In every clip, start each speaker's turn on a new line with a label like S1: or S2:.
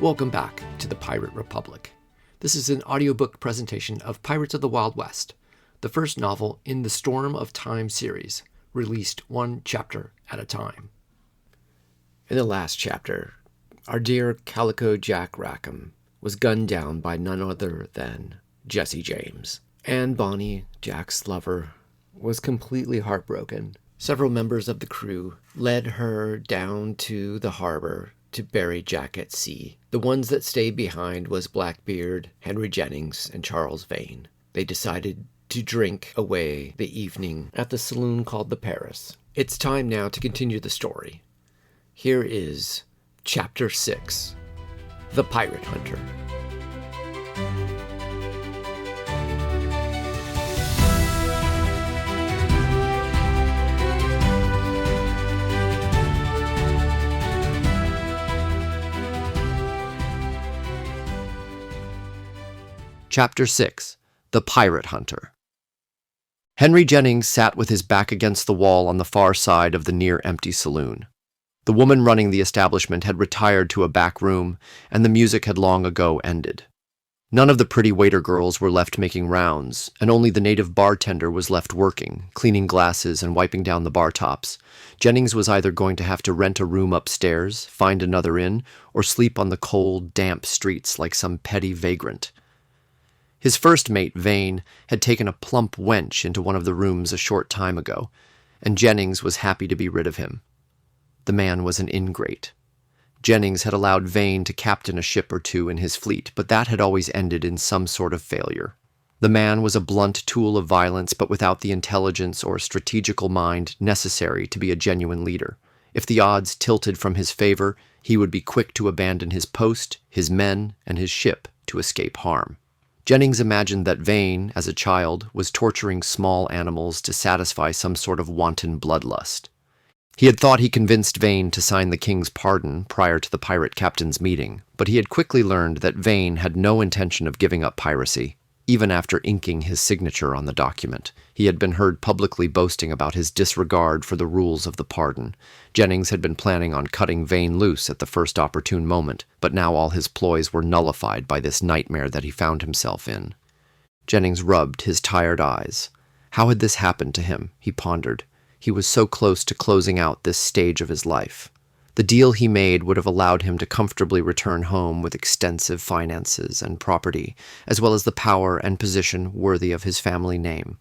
S1: Welcome back to the Pirate Republic. This is an audiobook presentation of Pirates of the Wild West, the first novel in the Storm of Time series, released one chapter at a time. In the last chapter, our dear Calico Jack Rackham was gunned down by none other than Jesse James. And Bonnie, Jack's lover, was completely heartbroken. Several members of the crew led her down to the harbor to bury Jack at sea. The ones that stayed behind was Blackbeard, Henry Jennings, and Charles Vane. They decided to drink away the evening at the saloon called the Paris. It's time now to continue the story. Here is Chapter 6, The Pirate Hunter. Chapter 6, The Pirate Hunter. Henry Jennings sat with his back against the wall on the far side of the near-empty saloon. The woman running the establishment had retired to a back room, and the music had long ago ended. None of the pretty waiter girls were left making rounds, and only the native bartender was left working, cleaning glasses and wiping down the bar tops. Jennings was either going to have to rent a room upstairs, find another inn, or sleep on the cold, damp streets like some petty vagrant. His first mate, Vane, had taken a plump wench into one of the rooms a short time ago, and Jennings was happy to be rid of him. The man was an ingrate. Jennings had allowed Vane to captain a ship or two in his fleet, but that had always ended in some sort of failure. The man was a blunt tool of violence, but without the intelligence or strategical mind necessary to be a genuine leader. If the odds tilted from his favor, he would be quick to abandon his post, his men, and his ship to escape harm. Jennings imagined that Vane, as a child, was torturing small animals to satisfy some sort of wanton bloodlust. He had thought he convinced Vane to sign the king's pardon prior to the pirate captain's meeting, but he had quickly learned that Vane had no intention of giving up piracy, even after inking his signature on the document. He had been heard publicly boasting about his disregard for the rules of the pardon. Jennings had been planning on cutting Vane loose at the first opportune moment, but now all his ploys were nullified by this nightmare that he found himself in. Jennings rubbed his tired eyes. How had this happened to him? He pondered. He was so close to closing out this stage of his life. The deal he made would have allowed him to comfortably return home with extensive finances and property, as well as the power and position worthy of his family name.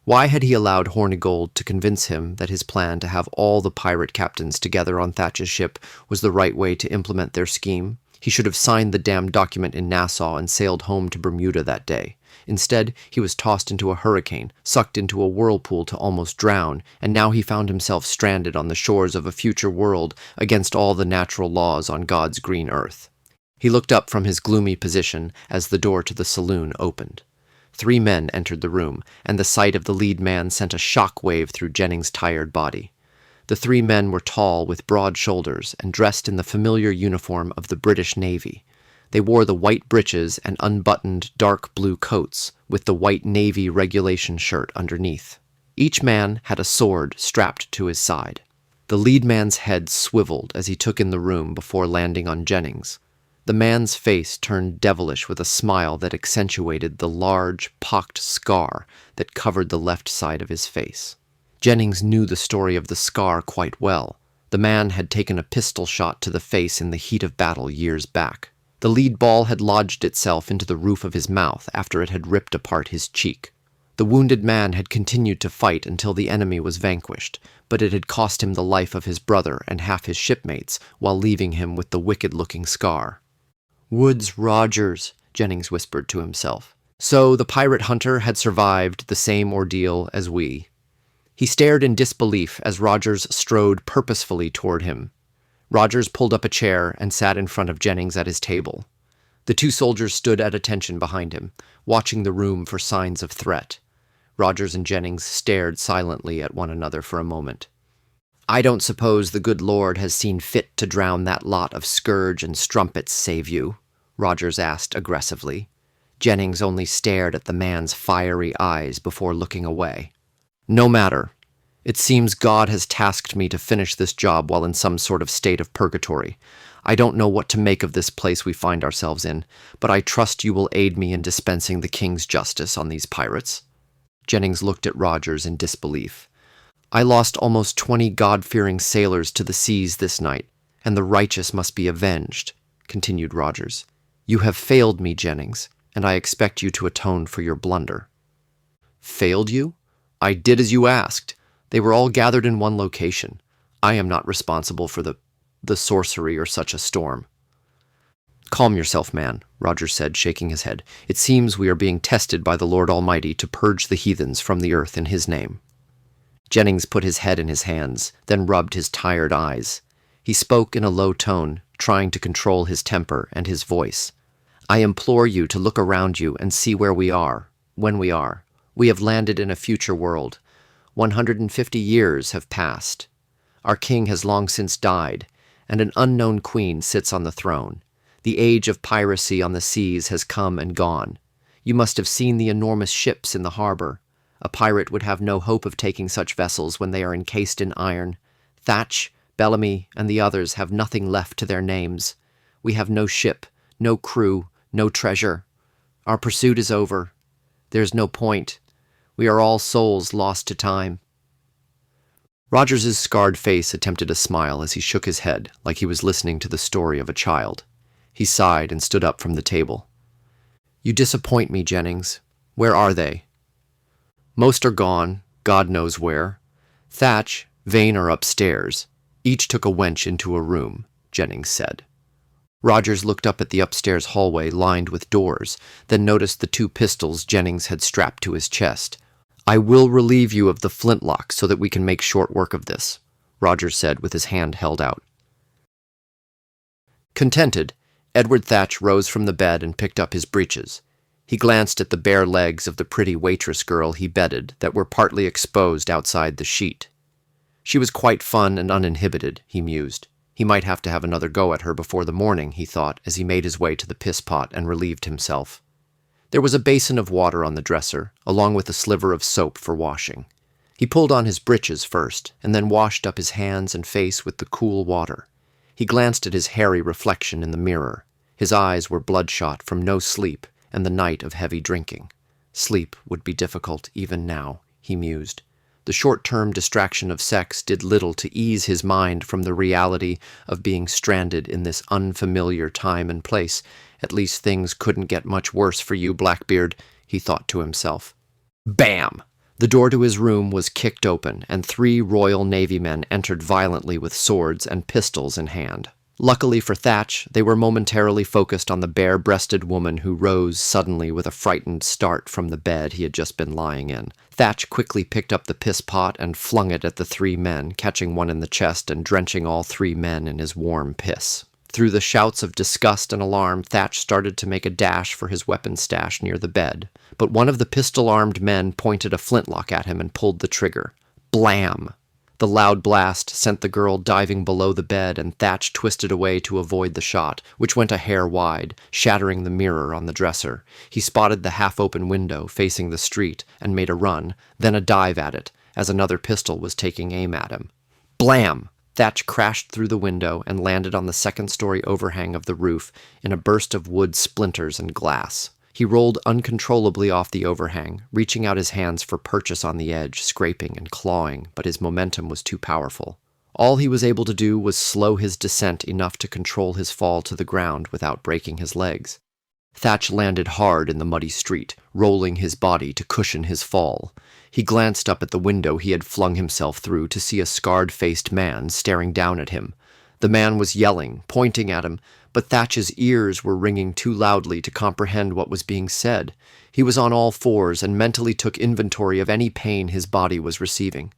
S1: Why had he allowed Hornigold to convince him that his plan to have all the pirate captains together on Thatch's ship was the right way to implement their scheme? He should have signed the damned document in Nassau and sailed home to Bermuda that day. Instead, he was tossed into a hurricane, sucked into a whirlpool to almost drown, and now he found himself stranded on the shores of a future world against all the natural laws on God's green earth. He looked up from his gloomy position as the door to the saloon opened. 3 men entered the room, and the sight of the lead man sent a shock wave through Jennings' tired body. The 3 men were tall with broad shoulders and dressed in the familiar uniform of the British Navy. They wore the white breeches and unbuttoned dark blue coats with the white Navy regulation shirt underneath. Each man had a sword strapped to his side. The lead man's head swiveled as he took in the room before landing on Jennings. The man's face turned devilish with a smile that accentuated the large, pocked scar that covered the left side of his face. Jennings knew the story of the scar quite well. The man had taken a pistol shot to the face in the heat of battle years back. The lead ball had lodged itself into the roof of his mouth after it had ripped apart his cheek. The wounded man had continued to fight until the enemy was vanquished, but it had cost him the life of his brother and half his shipmates while leaving him with the wicked-looking scar. "Woods Rogers," Jennings whispered to himself. So the pirate hunter had survived the same ordeal as we. He stared in disbelief as Rogers strode purposefully toward him. Rogers pulled up a chair and sat in front of Jennings at his table. The 2 soldiers stood at attention behind him, watching the room for signs of threat. Rogers and Jennings stared silently at one another for a moment. "I don't suppose the good Lord has seen fit to drown that lot of scourge and strumpets save you?" Rogers asked aggressively. Jennings only stared at the man's fiery eyes before looking away. "No matter. It seems God has tasked me to finish this job while in some sort of state of purgatory. I don't know what to make of this place we find ourselves in, but I trust you will aid me in dispensing the king's justice on these pirates." Jennings looked at Rogers in disbelief. "I lost almost 20 God-fearing sailors to the seas this night, and the righteous must be avenged," continued Rogers. "You have failed me, Jennings, and I expect you to atone for your blunder." "Failed you? I did as you asked. They were all gathered in one location. I am not responsible for the sorcery or such a storm." "Calm yourself, man," Rogers said, shaking his head. "It seems we are being tested by the Lord Almighty to purge the heathens from the earth in his name." Jennings put his head in his hands, then rubbed his tired eyes. He spoke in a low tone, trying to control his temper and his voice. "I implore you to look around you and see where we are, when we are. We have landed in a future world. 150 years have passed. Our king has long since died, and an unknown queen sits on the throne. The age of piracy on the seas has come and gone. You must have seen the enormous ships in the harbor. A pirate would have no hope of taking such vessels when they are encased in iron. Thatch, Bellamy, and the others have nothing left to their names. We have no ship, no crew, no treasure. Our pursuit is over. There's no point. We are all souls lost to time." Rogers's scarred face attempted a smile as he shook his head, like he was listening to the story of a child. He sighed and stood up from the table. "You disappoint me, Jennings. Where are they?" "Most are gone, God knows where. Thatch, Vane are upstairs. Each took a wench into a room," Jennings said. Rogers looked up at the upstairs hallway lined with doors, then noticed the 2 pistols Jennings had strapped to his chest. "I will relieve you of the flintlock so that we can make short work of this," Rogers said with his hand held out. Contented, Edward Thatch rose from the bed and picked up his breeches. He glanced at the bare legs of the pretty waitress girl he bedded that were partly exposed outside the sheet. She was quite fun and uninhibited, he mused. He might have to have another go at her before the morning, he thought, as he made his way to the piss-pot and relieved himself. There was a basin of water on the dresser, along with a sliver of soap for washing. He pulled on his breeches first, and then washed up his hands and face with the cool water. He glanced at his hairy reflection in the mirror. His eyes were bloodshot from no sleep and the night of heavy drinking. Sleep would be difficult even now, he mused. The short-term distraction of sex did little to ease his mind from the reality of being stranded in this unfamiliar time and place. At least things couldn't get much worse for you, Blackbeard, he thought to himself. Bam! The door to his room was kicked open, and 3 Royal Navy men entered violently with swords and pistols in hand. Luckily for Thatch, they were momentarily focused on the bare-breasted woman who rose suddenly with a frightened start from the bed he had just been lying in. Thatch quickly picked up the piss-pot and flung it at the 3 men, catching one in the chest and drenching all 3 men in his warm piss. Through the shouts of disgust and alarm, Thatch started to make a dash for his weapon stash near the bed, but one of the pistol-armed men pointed a flintlock at him and pulled the trigger. Blam! The loud blast sent the girl diving below the bed, and Thatch twisted away to avoid the shot, which went a hair wide, shattering the mirror on the dresser. He spotted the half-open window facing the street and made a run, then a dive at it, as another pistol was taking aim at him. Blam! Thatch crashed through the window and landed on the second-story overhang of the roof in a burst of wood splinters and glass. He rolled uncontrollably off the overhang, reaching out his hands for purchase on the edge, scraping and clawing, but his momentum was too powerful. All he was able to do was slow his descent enough to control his fall to the ground without breaking his legs. Thatch landed hard in the muddy street, rolling his body to cushion his fall. He glanced up at the window he had flung himself through to see a scarred-faced man staring down at him. The man was yelling, pointing at him, but Thatch's ears were ringing too loudly to comprehend what was being said. He was on all fours and mentally took inventory of any pain his body was receiving.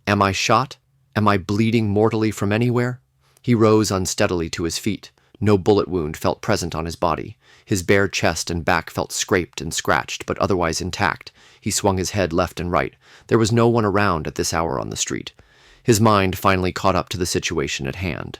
S1: Am I shot? Am I bleeding mortally from anywhere? He rose unsteadily to his feet. No bullet wound felt present on his body. His bare chest and back felt scraped and scratched, but otherwise intact. He swung his head left and right. There was no one around at this hour on the street. His mind finally caught up to the situation at hand.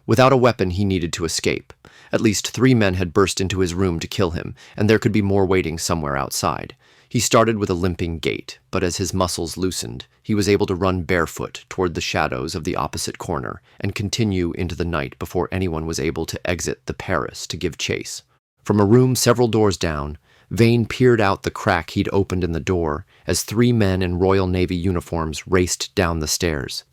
S1: Without a weapon, he needed to escape. At least 3 men had burst into his room to kill him, and there could be more waiting somewhere outside. He started with a limping gait, but as his muscles loosened, he was able to run barefoot toward the shadows of the opposite corner and continue into the night before anyone was able to exit the Paris to give chase. From a room several doors down, Vane peered out the crack he'd opened in the door as 3 men in Royal Navy uniforms raced down the stairs.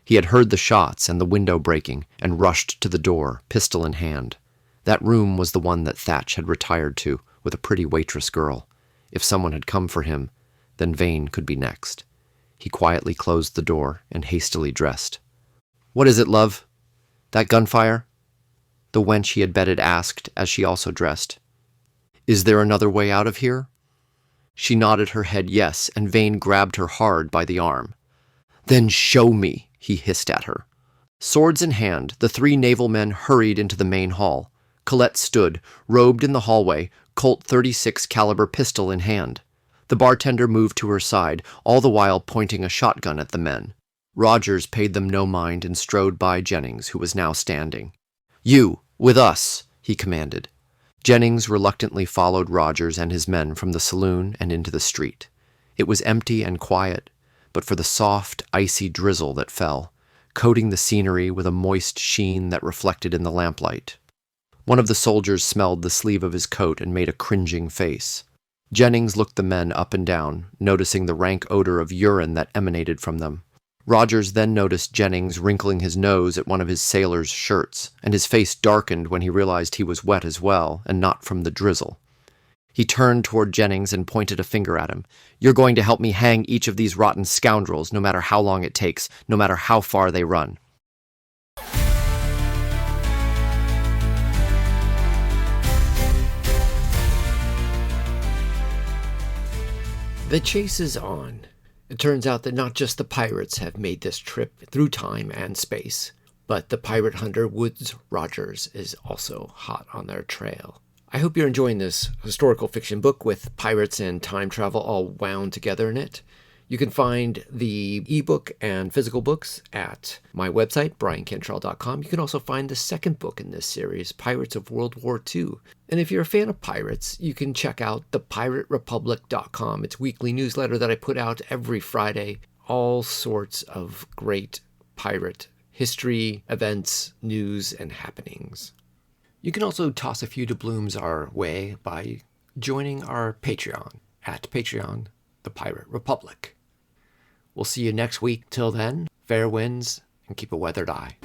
S1: He had heard the shots and the window breaking and rushed to the door, pistol in hand. That room was the one that Thatch had retired to with a pretty waitress girl. If someone had come for him, then Vane could be next. He quietly closed the door and hastily dressed. "What is it, love? That gunfire?" The wench he had bedded asked as she also dressed. "Is there another way out of here?" She nodded her head yes, and Vane grabbed her hard by the arm. "Then show me," he hissed at her. Swords in hand, the 3 naval men hurried into the main hall. Colette stood, robed in the hallway, Colt .36 caliber pistol in hand. The bartender moved to her side, all the while pointing a shotgun at the men. Rogers paid them no mind and strode by Jennings, who was now standing. "You, with us," he commanded. Jennings reluctantly followed Rogers and his men from the saloon and into the street. It was empty and quiet, but for the soft, icy drizzle that fell, coating the scenery with a moist sheen that reflected in the lamplight. One of the soldiers smelled the sleeve of his coat and made a cringing face. Jennings looked the men up and down, noticing the rank odor of urine that emanated from them. Rogers then noticed Jennings wrinkling his nose at one of his sailor's shirts, and his face darkened when he realized he was wet as well, and not from the drizzle. He turned toward Jennings and pointed a finger at him. "You're going to help me hang each of these rotten scoundrels, no matter how long it takes, no matter how far they run."
S2: The chase is on. It turns out that not just the pirates have made this trip through time and space, but the pirate hunter Woodes Rogers is also hot on their trail. I hope you're enjoying this historical fiction book with pirates and time travel all wound together in it. You can find the ebook and physical books at my website, briancantrell.com. You can also find the second book in this series, Pirates of World War II. And if you're a fan of pirates, you can check out thepiraterepublic.com. It's a weekly newsletter that I put out every Friday. All sorts of great pirate history, events, news, and happenings. You can also toss a few doubloons our way by joining our Patreon at Patreon, The Pirate Republic. We'll see you next week. Till then, fair winds and keep a weathered eye.